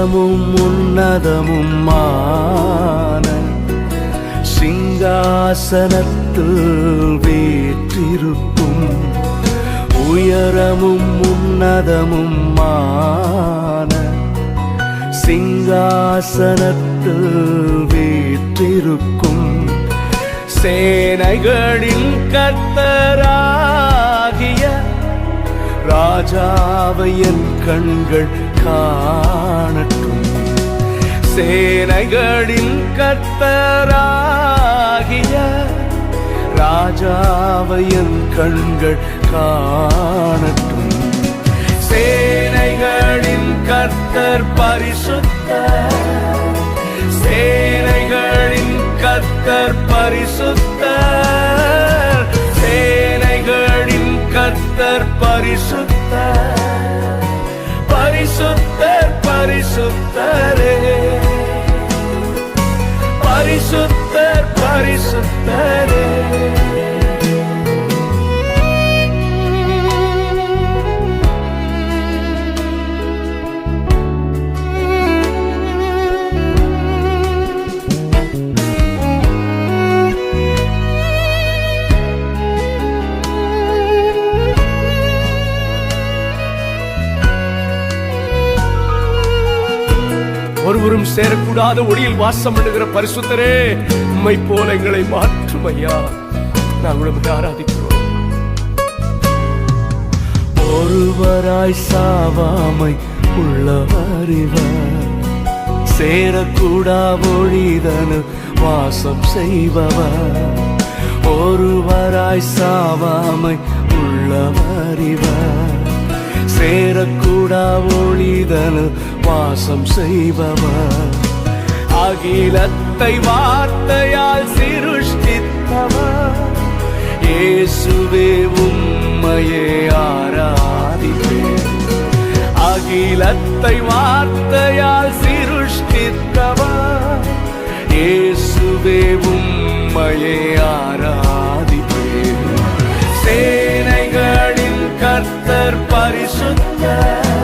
உயரமும் உன்னதமுமான சிங்காசனத்தில் வீற்றிருக்கும் உயரமும் உன்னதமுமான சிங்காசனத்தில் வீற்றிருக்கும் சேனைகளின் கர்த்தராகிய ராஜாவை என் கண்கள் காணட்டும். சேனைகளின் கர்த்தராகிய ராஜாவை என் கண்கள் காணட்டும். சேனைகளின் கர்த்தர் பரிசுத்தர், சேனைகளின் கர்த்தர் பரிசுத்தர், சேனைகளின் கர்த்தர் பரிசுத்தர், பரிசுத்தர் பரிசுத்தரே, பரிசுத்தர் பரிசுத்தரே. ஒருவரும் சேரக்கூடாத ஒளியில் வாசம் பண்ணுகிற பரிசுத்தரே, உம்மை போல எங்களை மாற்றும் ஐயா. நாங்கள் உம்மை ஆராதிக்கிறோம். ஒருவராய் சாவாமை உள்ளவர் இவர், சேரக்கூடா ஒளிதனு வாசம் செய்பவர். ஒருவராய் சாவாமை உள்ளவர் இவர், சேரக்கூடா ஒளிதனு வாசம் செய்பவர். அகிலத்தை வார்த்தையால் சிருஷ்டித்தவர், இயேசுவே உம்மையே ஆராதிப்பேன். அகிலத்தை வார்த்தையால் சிருஷ்டித்தவர், இயேசுவே உம்மையே ஆராதிப்பேன். சேனைகளின் கர்த்தர் பரிசுத்தர்,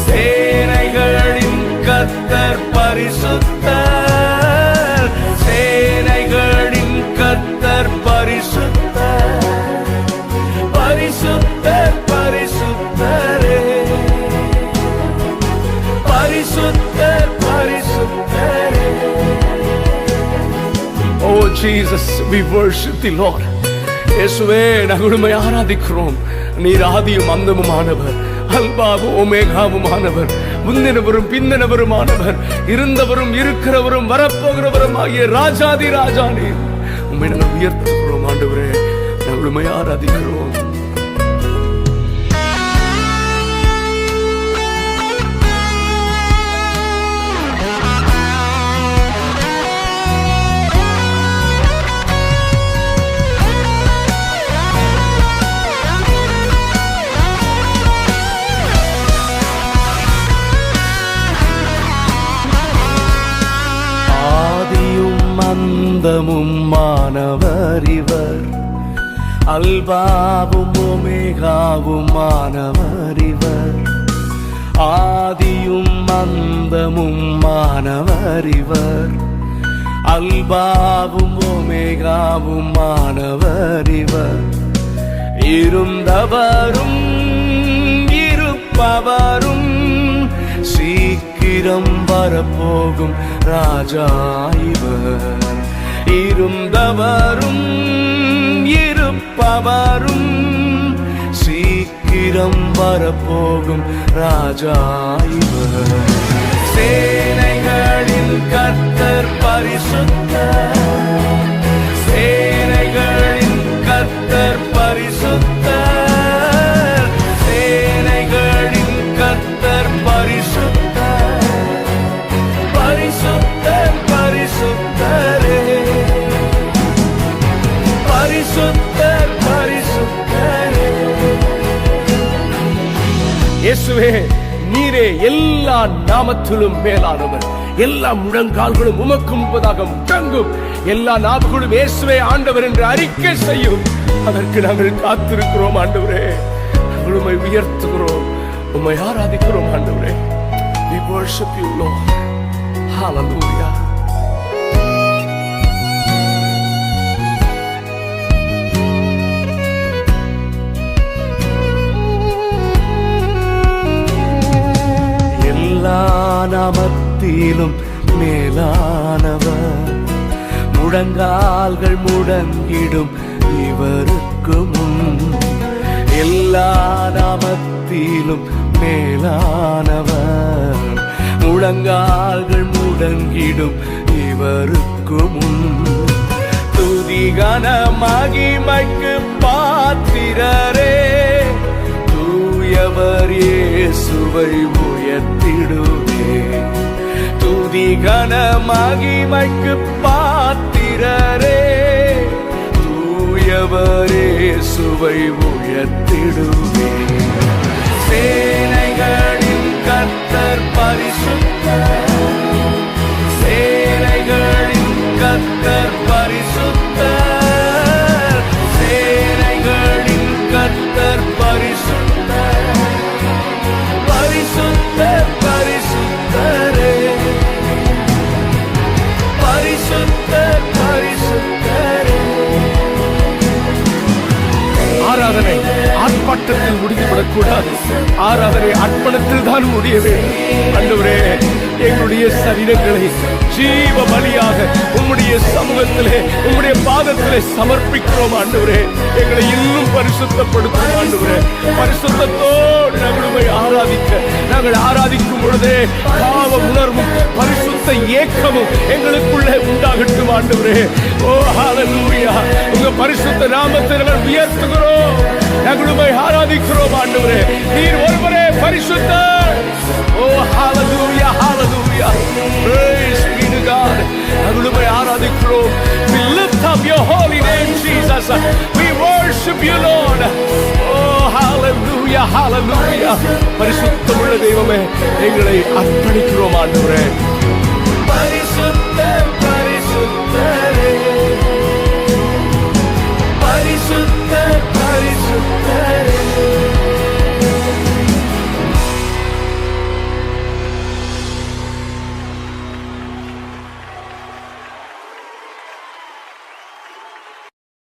சேனைகளின் கர்த்தர் பரிசுத்தர், சேனைகளின் கர்த்தர் பரிசுத்தர், பரிசுத்தர் பரிசுத்தரே, பரிசுத்தர் பரிசுத்தரே. Oh Jesus, we worship the Lord. இயேசுவே, நாங்கள் உம்மை ஆராதிக்கிறோம். நீர் ஆதியும் அந்தமுமானவர், அல்பாவும் ஓமேகாவுமானவர், முந்தினவரும் பிந்தினவருமானவர், இருந்தவரும் இருக்கிறவரும் வரப்போகிறவரும் ஆகிய ராஜாதி ராஜா நீர். உம்மை நாங்கள் உயர்த்துகிறோம் ஆண்டவரே, நாங்கள் உம்மை ஆராதிக்கிறோம். அந்தமும் மானவர் இவர், அல்பாவும் ஓமேகாவும் மானவர் இவர். ஆதியும் அந்தமும் மானவர் இவர், அல்பாவும் ஓமேகாவும் மானவர் இவர். இருந்தவரும் இருப்பவரும் சீக்கிரம் வரப்போகும் ராஜா இவர். இருந்தவரும் இருப்பவரும் சீக்கிரம் வரப்போகும் ராஜா இவர். சேனைகளின் கர்த்தர் பரிசுத்தர், சேனைகளின் கர்த்தர் பரிசுத்தர், சேனைகளின் கர்த்தர் பரிசுத்தர், பரிசுத்தர் பரிசுத்தரே, பரிசுத்தர் பரிசுத்தரே. இயேசுவே, நீரே எல்லா நாமத்திலும் மேலானவர். எல்லா முழங்கால்களும் உமக்கு முன்பதாக முழங்கும். எல்லா நாவுகளும் இயேசுவே ஆண்டவர் என்று அறிக்கை செய்யும். அதற்கு நாங்கள் காத்திருக்கிறோம் ஆண்டவரே. நாங்கள் உம்மை உயர்த்துகிறோம், உம்மை ஆராதிக்கிறோம் ஆண்டவரே. We worship you, Lord. Hallelujah. எல்லா நாமத்திலும் மேலானவர், முழங்கால்கள் முடங்கிடும் இவருக்கு முன். எல்லா நாமத்திலும் மேலானவர், முழங்கால்கள் முடங்கிடும் இவருக்கு முன். துதி கன மகிமைக்கு பாத்திரரே, தூயவர் இயேசுவை உயர்த்திடுவே. துதி கன மகிமைக்கு பாத்திரரே, தூயவர் இயேசுவை உயர்த்திடுவே. சேனைகளின் கர்த்தர் பரிசுத்தர், சேனைகளின் கர்த்தர் பரிசுத்தர், சேனைகளின் கர்த்தர் பரிசுத்தர், பரிசுத்தர் பரிசுத்தரே, பரிசுத்தர் பரிசுத்தரே. ஆராதனை ஆர்ப்பாட்டத்தில் முடிந்துவிடக்கூடாது. ஆராதனை அர்ப்பணத்தில் தான் முடிய வேண்டும். ஆண்டவரே, எங்களுடைய சரீரங்களை ஜீவ பலியாக உம்முடைய சமூகத்திலே உம்முடைய பாதத்திலே சமர்ப்பிக்கிறோம். ஆண்டவரே, எங்களை இன்னும் பரிசுத்தப்படுத்தும். ஆண்டவரே, பரிசுத்தத்தோடு நாங்கள் ஆராதிக்க, நாங்கள் ஆராதிக்கும் பொழுதே பாவ உணர்வும் பரிசுத்த ஏக்கமும் எங்களுக்குள்ளே உண்டாகட்டும். ஆண்டவரே, ஓ ஹல்லேலூயா, உங்க பரிசுத்த நாமத்தை நாங்கள் உயர்த்துகிறோம், நாங்கள் ஆராதிக்கிறோம். ஆண்டவரே, நீர் ஒருவரே பரிசுத்தர். ஓ ஹல்லேலூயா, ஹல்லேலூயா, praise be to God. நாங்கள் ஆராதிக்கிறோம். We lift up your holy name, Jesus. We worship you, Lord. Oh hallelujah, hallelujah. பரிசுத்தமுள்ள தெய்வமே, எங்களை அர்ப்பணிக்கிறோம். ஆண்டவரே, பரிசுத்த